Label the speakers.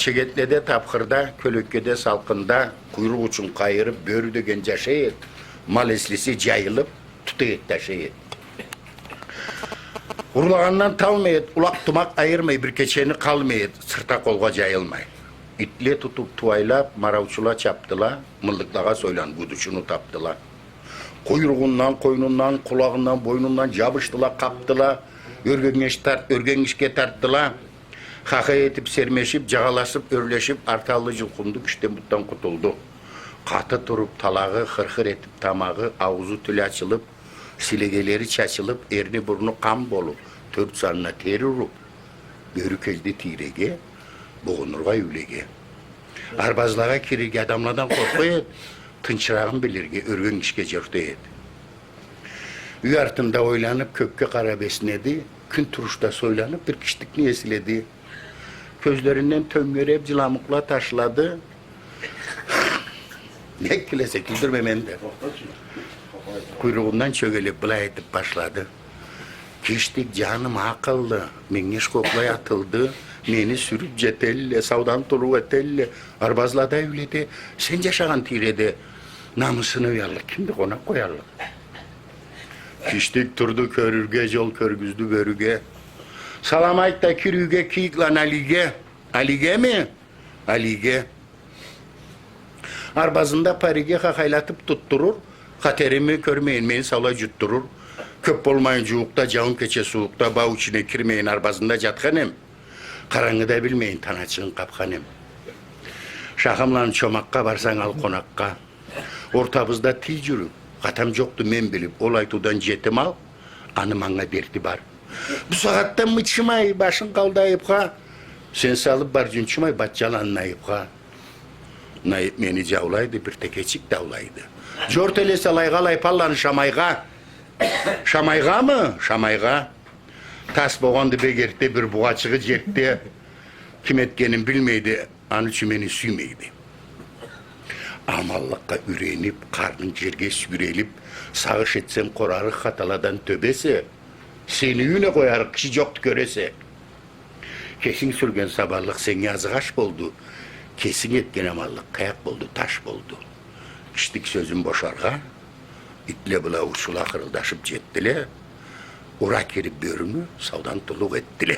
Speaker 1: Çegetlede tapkırda, kölökkede salkında, kuyruk uçun kayırıp, börü dögen caşayet, mal eslisi cayılıp, tutuyet taşayet. Urlağandan talmayet, ulak tumak ayırmay, bir keçeni kalmayet, sırta kolga cayılmay. İtle tutup tuvaylap, maravçula çaptıla, mıllıklağa soylan guduşunu taptıla. Kuyruğundan, koynundan, kulağından, boynundan cabıştıla, kaptıla, örgenişke tarttıla. Kaka etip sermeşip, cağalaşıp, örleşip, artalı cılkunduk, işte buttan kutuldu. Katı turup talağı, hırhır etip tamağı, avuzu tülü açılıp, silegeleri çaçılıp, erni burnu kan bolu, tört sanına teri rup, görük elde tirege, boğunurga ülege. Arbazlağa kirige adamlardan korkuyet, tınçırağın bilirge, örgün işke cırtıyet. Üy artında oylanıp, kökke kara besnedi, kün turuşta soylanıp, bir kişlik niyesiledi. Közlerinden töngörep cilamukla taşladı. Ne kilese güldürmemem de. Kuyruğundan çögelip bıla etip başladı. Kiştik canım akıllı, mengeş koklay atıldı. Meni sürüp cetelle, savdan turu etelle. Arbazlada öyledi, sen yaşağın tirede. Namusunu uyarlık, kimdik ona koyarlık. Kiştik turdu körürge, yol körgüzdü görüge. Salamayt da kirüge kiyik lan Alige. Alige mi? Alige. Arbazında parige kakaylatıp tutturur. Katerimi körmeyin beni sala jutturur. Köp olmayın cuğukta, cağın keçe soğukta, bağ içine kirmeyin arbazında catkanem. Karangıda bilmeyin tanaçın kapkanem. Şahımlan çomakka varsan al konakka. Ortabızda ticürü. Katam yoktu men bilip, olay tudan jetim al. Anımana derdi var. Bu saatten mı çımay, başın kaldı ayıp ha? Sen salıp barcın çımay, batçalan nayıp ha? Nayıp meni cavlaydı, bir tekeçik davlaydı. Jortele salay galay pallan şamayga. Şamayga mı? Şamayga. Tas boğandı begertte bir buğaçığı certte. Kim etkenin bilmeydi, anı çimeni süymeydi. Amallıkka ürenip, karnın cerge sürelip, sağış etsem korarı hataladan töbese. Seni yüne koyarık, kişi yoktu görese. Kesin sürgen sabahlık sen yazıgaş boldu. Kesin etken amallık kayak boldu, taş boldu. İştik sözüm boşarga, itle bula uçula kırıldaşıp cettile, ura kerip börünü savdan tuluk ettile.